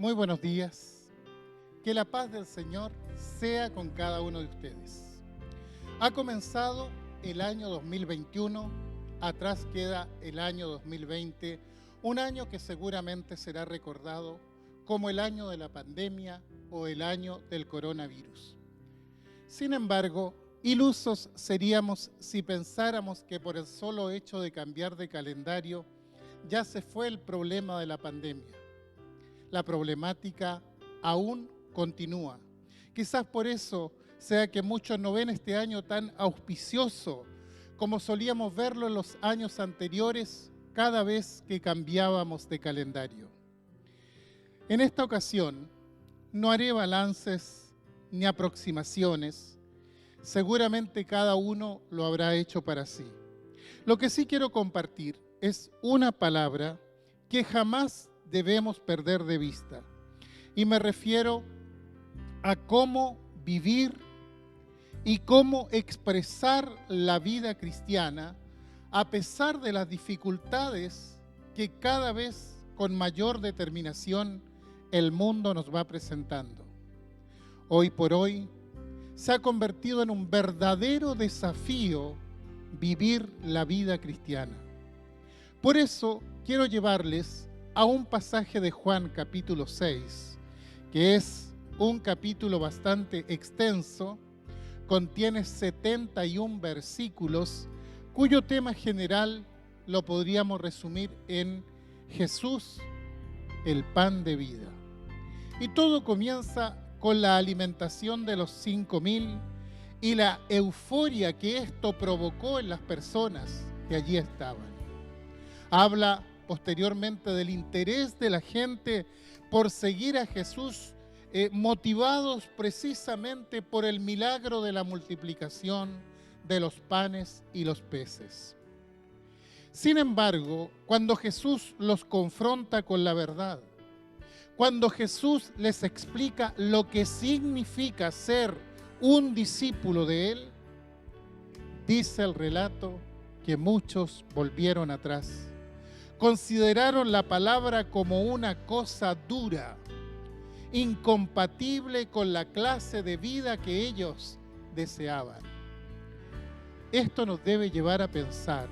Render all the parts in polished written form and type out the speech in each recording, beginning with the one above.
Muy buenos días. Que la paz del Señor sea con cada uno de ustedes. Ha comenzado el año 2021, atrás queda el año 2020, un año que seguramente será recordado como el año de la pandemia o el año del coronavirus. Sin embargo, ilusos seríamos si pensáramos que por el solo hecho de cambiar de calendario ya se fue el problema de la pandemia. La problemática aún continúa. Quizás por eso sea que muchos no ven este año tan auspicioso como solíamos verlo en los años anteriores cada vez que cambiábamos de calendario. En esta ocasión no haré balances ni aproximaciones. Seguramente cada uno lo habrá hecho para sí. Lo que sí quiero compartir es una palabra que jamás debemos perder de vista. Y me refiero a cómo vivir y cómo expresar la vida cristiana a pesar de las dificultades que cada vez con mayor determinación el mundo nos va presentando. Hoy por hoy se ha convertido en un verdadero desafío vivir la vida cristiana. Por eso quiero llevarles a un pasaje de Juan capítulo 6, que es un capítulo bastante extenso, contiene 71 versículos, cuyo tema general lo podríamos resumir en Jesús, el pan de vida. Y todo comienza con la alimentación de los 5.000 y la euforia que esto provocó en las personas que allí estaban. Habla posteriormente del interés de la gente por seguir a Jesús, motivados precisamente por el milagro de la multiplicación de los panes y los peces. Sin embargo, cuando Jesús los confronta con la verdad, cuando Jesús les explica lo que significa ser un discípulo de Él, dice el relato que muchos volvieron atrás. Consideraron la palabra como una cosa dura, incompatible con la clase de vida que ellos deseaban. Esto nos debe llevar a pensar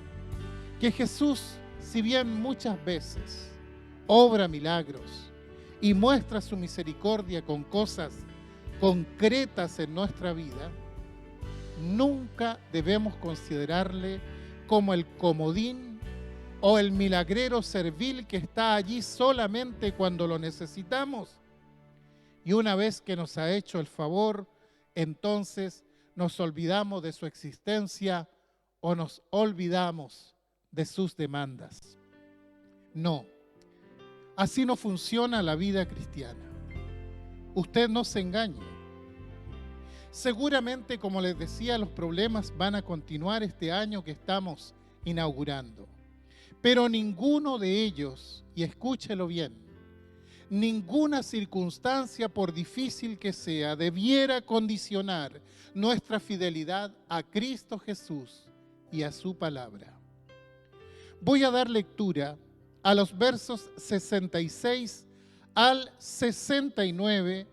que Jesús, si bien muchas veces obra milagros y muestra su misericordia con cosas concretas en nuestra vida, nunca debemos considerarle como el comodín o el milagrero servil que está allí solamente cuando lo necesitamos. Y una vez que nos ha hecho el favor, entonces nos olvidamos de su existencia o nos olvidamos de sus demandas. No, así no funciona la vida cristiana. Usted no se engañe. Seguramente, como les decía, los problemas van a continuar este año que estamos inaugurando. Pero ninguno de ellos, y escúchelo bien, ninguna circunstancia, por difícil que sea, debiera condicionar nuestra fidelidad a Cristo Jesús y a su palabra. Voy a dar lectura a los versos 66 al 69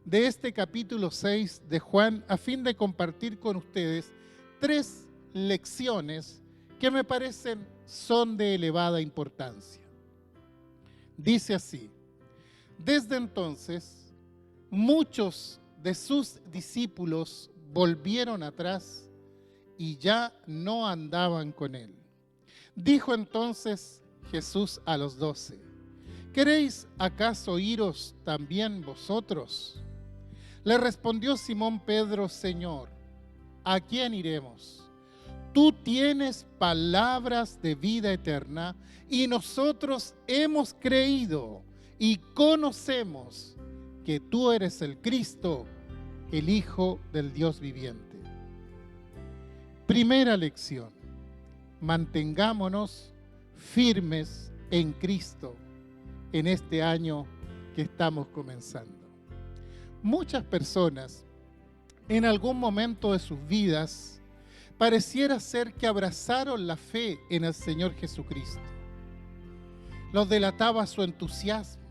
de este capítulo 6 de Juan, a fin de compartir con ustedes 3 lecciones que me parecen son de elevada importancia. Dice así: desde entonces, muchos de sus discípulos volvieron atrás y ya no andaban con él. Dijo entonces Jesús a los 12: ¿queréis acaso iros también vosotros? Le respondió Simón Pedro: Señor, ¿a quién iremos? Tú tienes palabras de vida eterna y nosotros hemos creído y conocemos que tú eres el Cristo, el Hijo del Dios viviente. Primera lección: mantengámonos firmes en Cristo en este año que estamos comenzando. Muchas personas en algún momento de sus vidas pareciera ser que abrazaron la fe en el Señor Jesucristo. Los delataba su entusiasmo,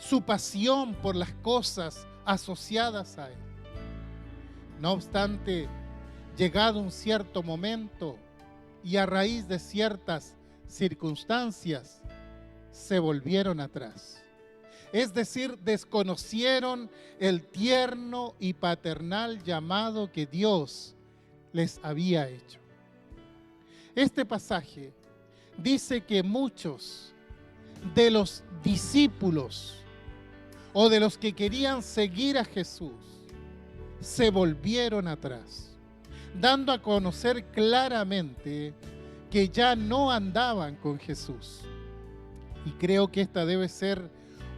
su pasión por las cosas asociadas a Él. No obstante, llegado un cierto momento y a raíz de ciertas circunstancias, se volvieron atrás. Es decir, desconocieron el tierno y paternal llamado que Dios les había hecho. Este pasaje dice que muchos de los discípulos o de los que querían seguir a Jesús se volvieron atrás, dando a conocer claramente que ya no andaban con Jesús. Y creo que esta debe ser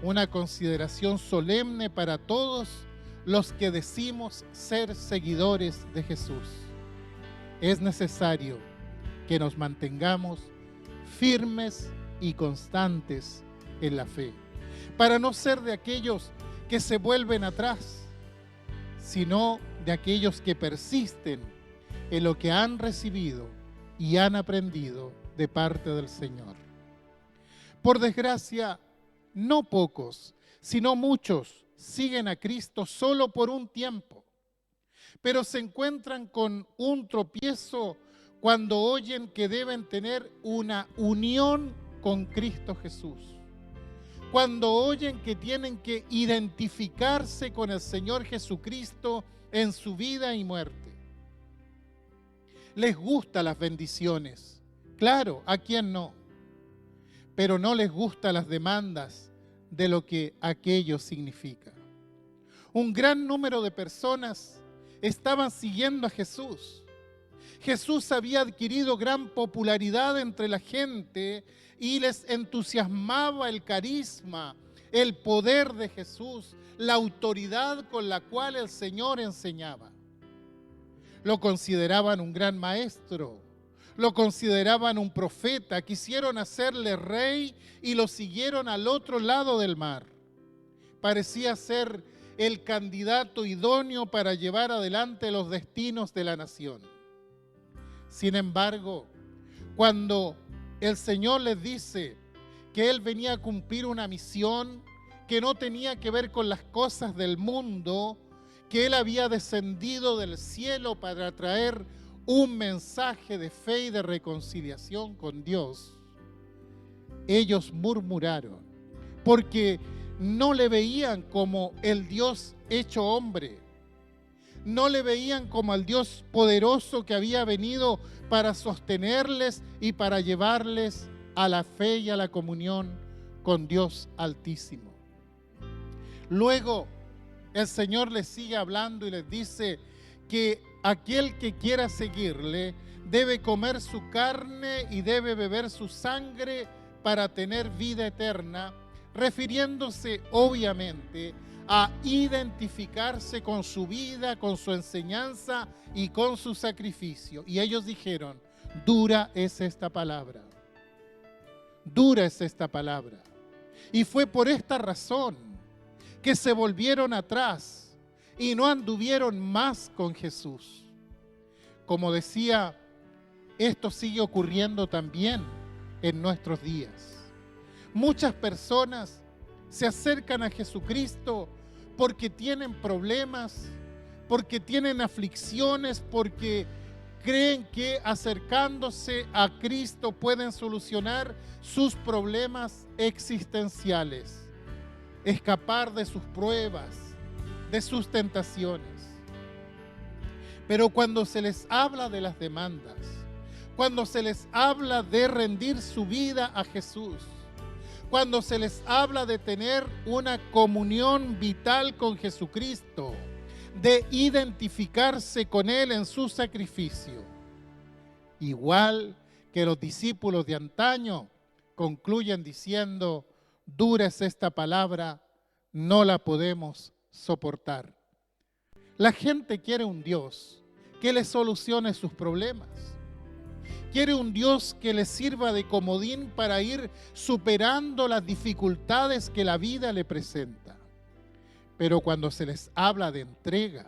una consideración solemne para todos los que decimos ser seguidores de Jesús. Es necesario que nos mantengamos firmes y constantes en la fe, para no ser de aquellos que se vuelven atrás, sino de aquellos que persisten en lo que han recibido y han aprendido de parte del Señor. Por desgracia, no pocos, sino muchos siguen a Cristo solo por un tiempo, pero se encuentran con un tropiezo cuando oyen que deben tener una unión con Cristo Jesús, cuando oyen que tienen que identificarse con el Señor Jesucristo en su vida y muerte. Les gustan las bendiciones, claro, ¿a quién no? Pero no les gustan las demandas de lo que aquello significa. Un gran número de personas estaban siguiendo a Jesús. Jesús había adquirido gran popularidad entre la gente y les entusiasmaba el carisma, el poder de Jesús, la autoridad con la cual el Señor enseñaba. Lo consideraban un gran maestro, lo consideraban un profeta, quisieron hacerle rey y lo siguieron al otro lado del mar. Parecía ser el candidato idóneo para llevar adelante los destinos de la nación. Sin embargo, cuando el Señor les dice que Él venía a cumplir una misión que no tenía que ver con las cosas del mundo, que Él había descendido del cielo para traer un mensaje de fe y de reconciliación con Dios, ellos murmuraron, porque no le veían como el Dios hecho hombre, no le veían como al Dios poderoso que había venido para sostenerles y para llevarles a la fe y a la comunión con Dios Altísimo. Luego el Señor les sigue hablando y les dice que aquel que quiera seguirle debe comer su carne y debe beber su sangre para tener vida eterna, refiriéndose obviamente a identificarse con su vida, con su enseñanza y con su sacrificio. Y ellos dijeron, dura es esta palabra, dura es esta palabra. Y fue por esta razón que se volvieron atrás y no anduvieron más con Jesús. Como decía, esto sigue ocurriendo también en nuestros días. Muchas personas se acercan a Jesucristo porque tienen problemas, porque tienen aflicciones, porque creen que acercándose a Cristo pueden solucionar sus problemas existenciales, escapar de sus pruebas, de sus tentaciones. Pero cuando se les habla de las demandas, cuando se les habla de rendir su vida a Jesús, cuando se les habla de tener una comunión vital con Jesucristo, de identificarse con Él en su sacrificio, igual que los discípulos de antaño, concluyen diciendo, dura es esta palabra, no la podemos soportar. La gente quiere un Dios que le solucione sus problemas. Quiere un Dios que le sirva de comodín para ir superando las dificultades que la vida le presenta. Pero cuando se les habla de entrega,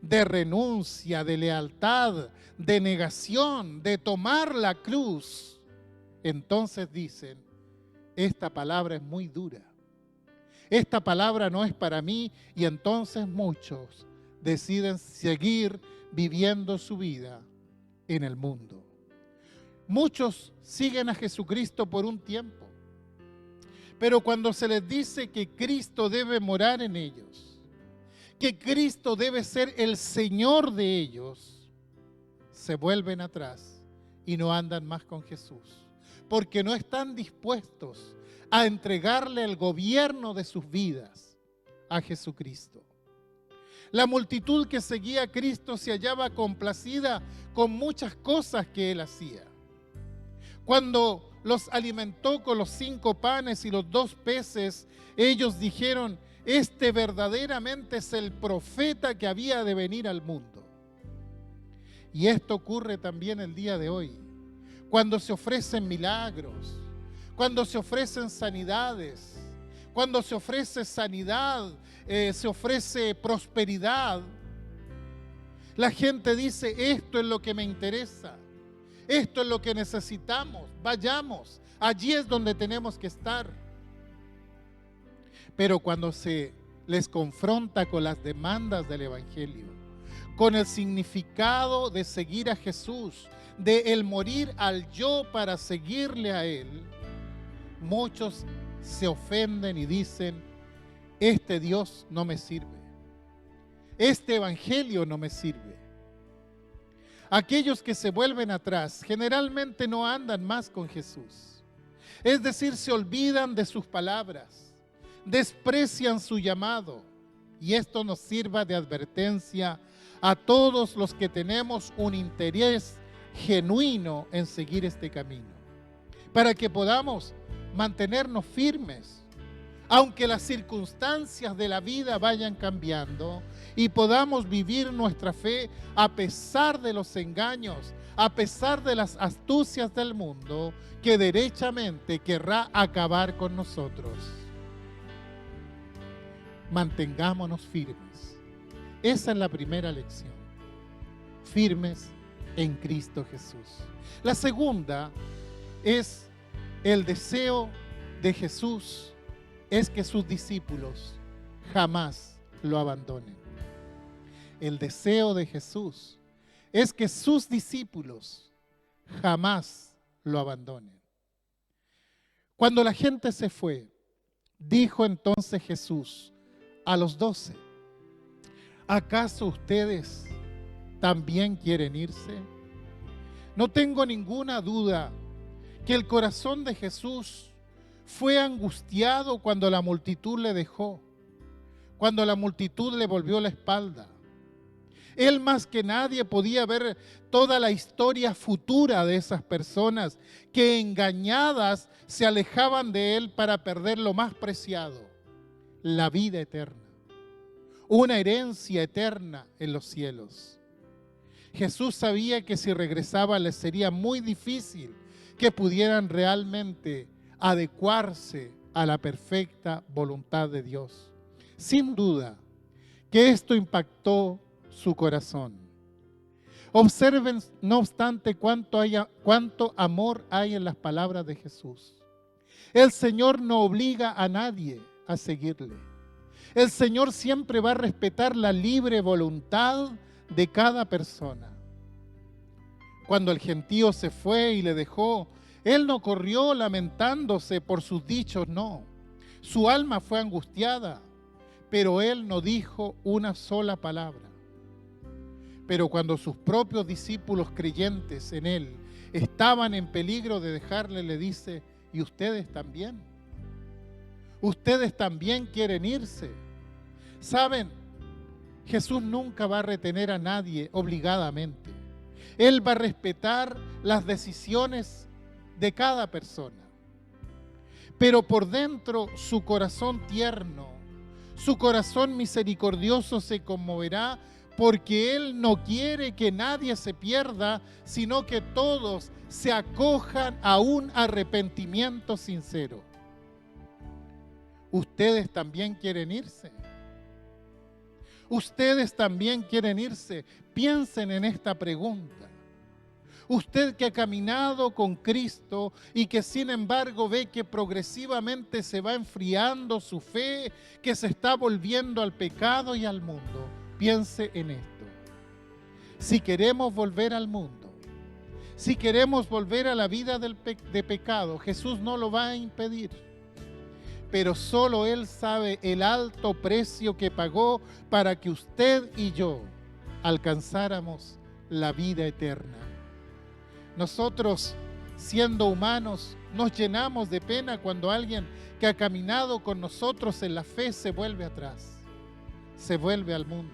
de renuncia, de lealtad, de negación, de tomar la cruz, entonces dicen, esta palabra es muy dura. esta palabra no es para mí, y entonces muchos deciden seguir viviendo su vida en el mundo. Muchos siguen a Jesucristo por un tiempo, pero cuando se les dice que Cristo debe morar en ellos, que Cristo debe ser el Señor de ellos, se vuelven atrás y no andan más con Jesús, porque no están dispuestos a entregarle el gobierno de sus vidas a Jesucristo. La multitud que seguía a Cristo se hallaba complacida con muchas cosas que Él hacía. Cuando los alimentó con los 5 panes y los 2 peces, ellos dijeron: este verdaderamente es el profeta que había de venir al mundo. Y esto ocurre también el día de hoy, cuando se ofrecen milagros, cuando se ofrecen sanidades, cuando se ofrece sanidad, se ofrece prosperidad. La gente dice: esto es lo que me interesa, esto es lo que necesitamos, vayamos, allí es donde tenemos que estar. Pero cuando se les confronta con las demandas del Evangelio, con el significado de seguir a Jesús, de el morir al yo para seguirle a Él, muchos se ofenden y dicen: este Dios no me sirve, este Evangelio no me sirve. Aquellos que se vuelven atrás generalmente no andan más con Jesús. Es decir, se olvidan de sus palabras, desprecian su llamado, y esto nos sirva de advertencia a todos los que tenemos un interés genuino en seguir este camino, para que podamos mantenernos firmes, aunque las circunstancias de la vida vayan cambiando, y podamos vivir nuestra fe a pesar de los engaños, a pesar de las astucias del mundo que derechamente querrá acabar con nosotros. Mantengámonos firmes. Esa es la primera lección. Firmes en Cristo Jesús. La segunda es el deseo de Jesús, es que sus discípulos jamás lo abandonen. El deseo de Jesús es que sus discípulos jamás lo abandonen. Cuando la gente se fue, dijo entonces Jesús a los 12: ¿acaso ustedes también quieren irse? No tengo ninguna duda que el corazón de Jesús fue angustiado cuando la multitud le dejó, cuando la multitud le volvió la espalda. Él más que nadie podía ver toda la historia futura de esas personas que engañadas se alejaban de Él para perder lo más preciado, la vida eterna, una herencia eterna en los cielos. Jesús sabía que si regresaba les sería muy difícil que pudieran realmente adecuarse a la perfecta voluntad de Dios. Sin duda que esto impactó su corazón. Observen, no obstante, cuánto amor hay en las palabras de Jesús. El Señor no obliga a nadie a seguirle. El Señor siempre va a respetar la libre voluntad de cada persona. Cuando el gentío se fue y le dejó, Él no corrió lamentándose por sus dichos, no. Su alma fue angustiada, pero Él no dijo una sola palabra. Pero cuando sus propios discípulos creyentes en Él estaban en peligro de dejarle, le dice: ¿y ustedes también? ¿Ustedes también quieren irse? ¿Saben? Jesús nunca va a retener a nadie obligadamente. Él va a respetar las decisiones de cada persona. Pero por dentro su corazón tierno, su corazón misericordioso se conmoverá, porque Él no quiere que nadie se pierda, sino que todos se acojan a un arrepentimiento sincero. ¿Ustedes también quieren irse? ¿Ustedes también quieren irse? Piensen en esta pregunta. Usted que ha caminado con Cristo y que sin embargo ve que progresivamente se va enfriando su fe, que se está volviendo al pecado y al mundo, piense en esto. Si queremos volver al mundo, si queremos volver a la vida de pecado, Jesús no lo va a impedir. Pero solo Él sabe el alto precio que pagó para que usted y yo alcanzáramos la vida eterna. Nosotros, siendo humanos, nos llenamos de pena cuando alguien que ha caminado con nosotros en la fe se vuelve atrás, se vuelve al mundo.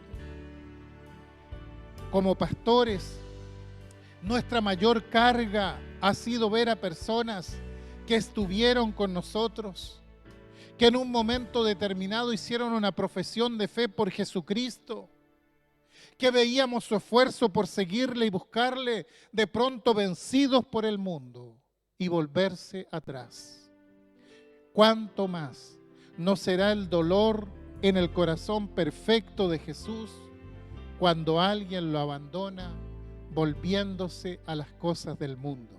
Como pastores, nuestra mayor carga ha sido ver a personas que estuvieron con nosotros, que en un momento determinado hicieron una profesión de fe por Jesucristo, que veíamos su esfuerzo por seguirle y buscarle, de pronto vencidos por el mundo y volverse atrás. ¿Cuánto más no será el dolor en el corazón perfecto de Jesús cuando alguien lo abandona volviéndose a las cosas del mundo?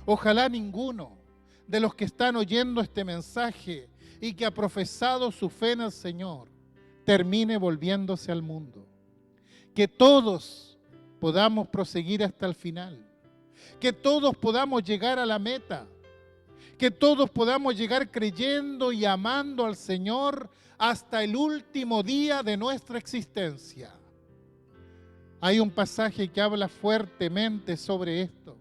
Ojalá ninguno de los que están oyendo este mensaje y que ha profesado su fe en el Señor termine volviéndose al mundo. Que todos podamos proseguir hasta el final, que todos podamos llegar a la meta, que todos podamos llegar creyendo y amando al Señor hasta el último día de nuestra existencia. Hay un pasaje que habla fuertemente sobre esto,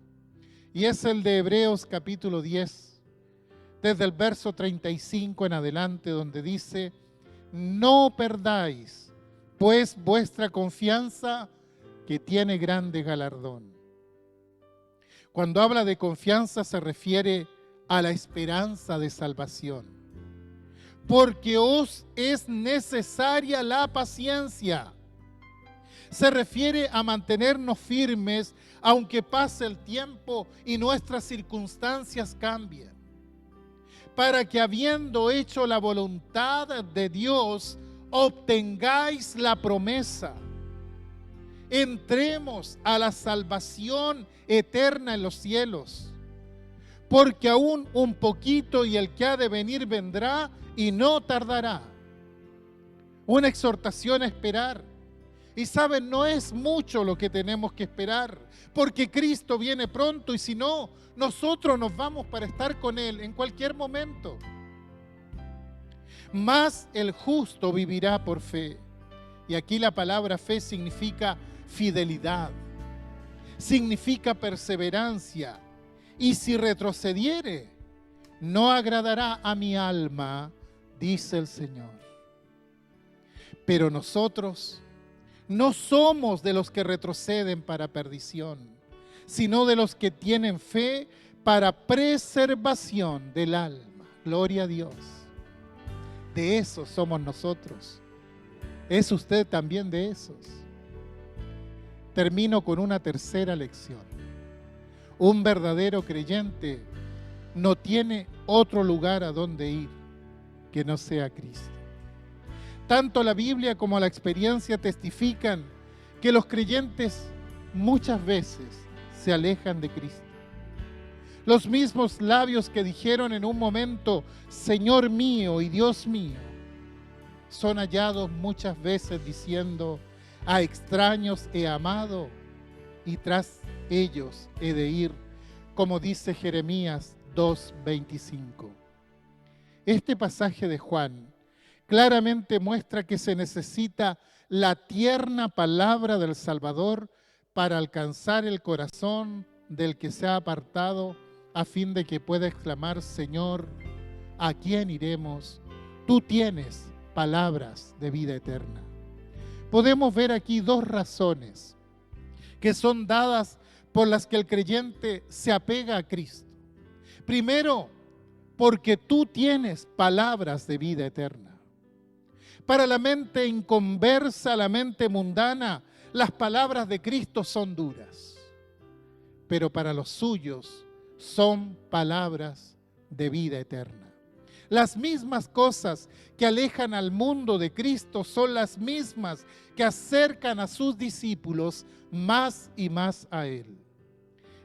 y es el de Hebreos capítulo 10, desde el verso 35 en adelante, donde dice: no perdáis pues vuestra confianza, que tiene grande galardón. Cuando habla de confianza se refiere a la esperanza de salvación. Porque os es necesaria la paciencia. Se refiere a mantenernos firmes aunque pase el tiempo y nuestras circunstancias cambien, para que habiendo hecho la voluntad de Dios, obtengáis la promesa. Entremos a la salvación eterna en los cielos, porque aún un poquito y el que ha de venir vendrá y no tardará. Una exhortación a esperar. Y saben, no es mucho lo que tenemos que esperar, porque Cristo viene pronto y si no, nosotros nos vamos para estar con Él en cualquier momento. Mas el justo vivirá por fe. Y aquí la palabra fe significa fidelidad, significa perseverancia. Y si retrocediere, no agradará a mi alma, dice el Señor. Pero nosotros no somos de los que retroceden para perdición, sino de los que tienen fe para preservación del alma. Gloria a Dios. De esos somos nosotros. ¿Es usted también de esos? Termino con una tercera lección. Un verdadero creyente no tiene otro lugar a donde ir que no sea Cristo. Tanto la Biblia como la experiencia testifican que los creyentes muchas veces se alejan de Cristo. Los mismos labios que dijeron en un momento, Señor mío y Dios mío, son hallados muchas veces diciendo, a extraños he amado y tras ellos he de ir, como dice Jeremías 2:25. Este pasaje de Juan claramente muestra que se necesita la tierna palabra del Salvador para alcanzar el corazón del que se ha apartado, a fin de que pueda exclamar, Señor, ¿a quién iremos? Tú tienes palabras de vida eterna. Podemos ver aquí dos razones que son dadas por las que el creyente se apega a Cristo. Primero, porque tú tienes palabras de vida eterna. Para la mente inconversa, la mente mundana, las palabras de Cristo son duras, pero para los suyos son palabras de vida eterna. Las mismas cosas que alejan al mundo de Cristo son las mismas que acercan a sus discípulos más y más a Él.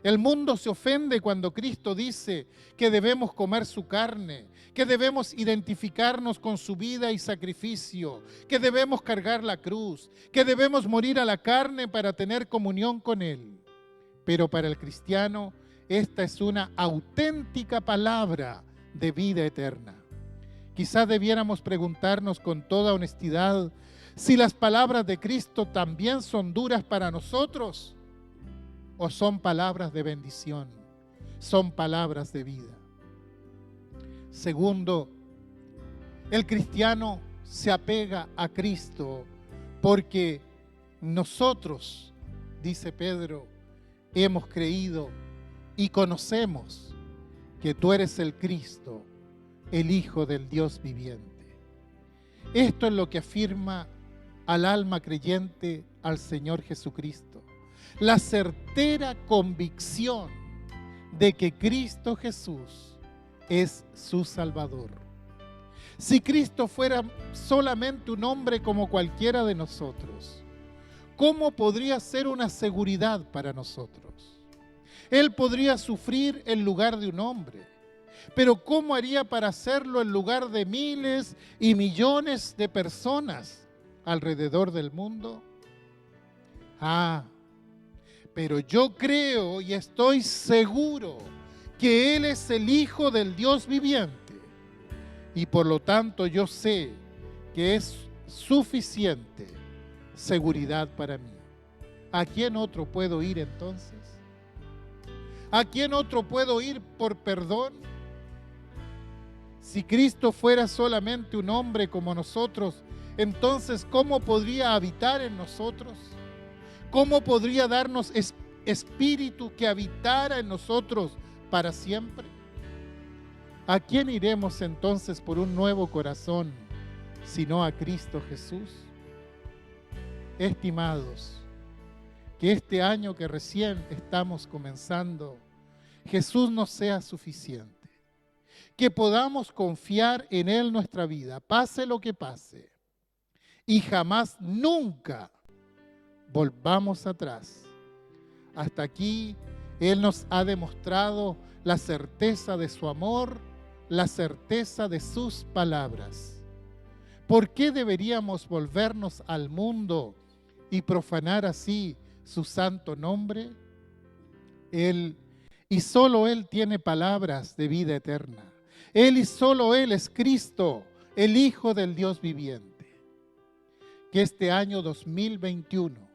El mundo se ofende cuando Cristo dice que debemos comer su carne, que debemos identificarnos con su vida y sacrificio, que debemos cargar la cruz, que debemos morir a la carne para tener comunión con Él. Pero para el cristiano, esta es una auténtica palabra de vida eterna. Quizás debiéramos preguntarnos con toda honestidad si las palabras de Cristo también son duras para nosotros o son palabras de bendición, son palabras de vida. Segundo, el cristiano se apega a Cristo porque nosotros, dice Pedro, hemos creído y conocemos que tú eres el Cristo, el Hijo del Dios viviente. Esto es lo que afirma al alma creyente al Señor Jesucristo. La certera convicción de que Cristo Jesús es su Salvador. Si Cristo fuera solamente un hombre como cualquiera de nosotros, ¿cómo podría ser una seguridad para nosotros? Él podría sufrir en lugar de un hombre, pero ¿cómo haría para hacerlo en lugar de miles y millones de personas alrededor del mundo? Pero yo creo y estoy seguro que Él es el Hijo del Dios viviente. Y por lo tanto yo sé que es suficiente seguridad para mí. ¿A quién otro puedo ir entonces? ¿A quién otro puedo ir por perdón? Si Cristo fuera solamente un hombre como nosotros, entonces ¿cómo podría habitar en nosotros? ¿Cómo podría darnos espíritu que habitara en nosotros para siempre? ¿A quién iremos entonces por un nuevo corazón, sino a Cristo Jesús? Estimados, que este año que recién estamos comenzando, Jesús nos sea suficiente. Que podamos confiar en Él nuestra vida, pase lo que pase. Y jamás, nunca, volvamos atrás. Hasta aquí Él nos ha demostrado la certeza de su amor, la certeza de sus palabras. ¿Por qué deberíamos volvernos al mundo y profanar así su santo nombre? Él y solo Él tiene palabras de vida eterna. Él y solo Él es Cristo, el Hijo del Dios viviente. Que este año 2021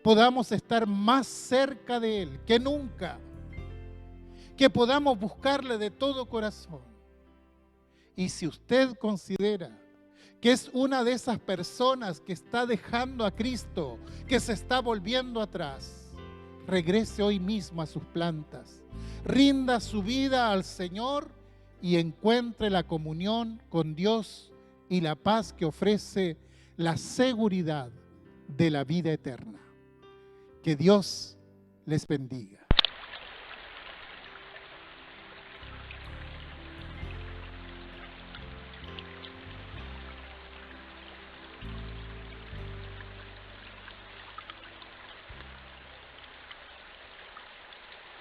podamos estar más cerca de Él que nunca. Que podamos buscarle de todo corazón. Y si usted considera que es una de esas personas que está dejando a Cristo, que se está volviendo atrás, regrese hoy mismo a sus plantas, rinda su vida al Señor y encuentre la comunión con Dios y la paz que ofrece la seguridad de la vida eterna. Que Dios les bendiga.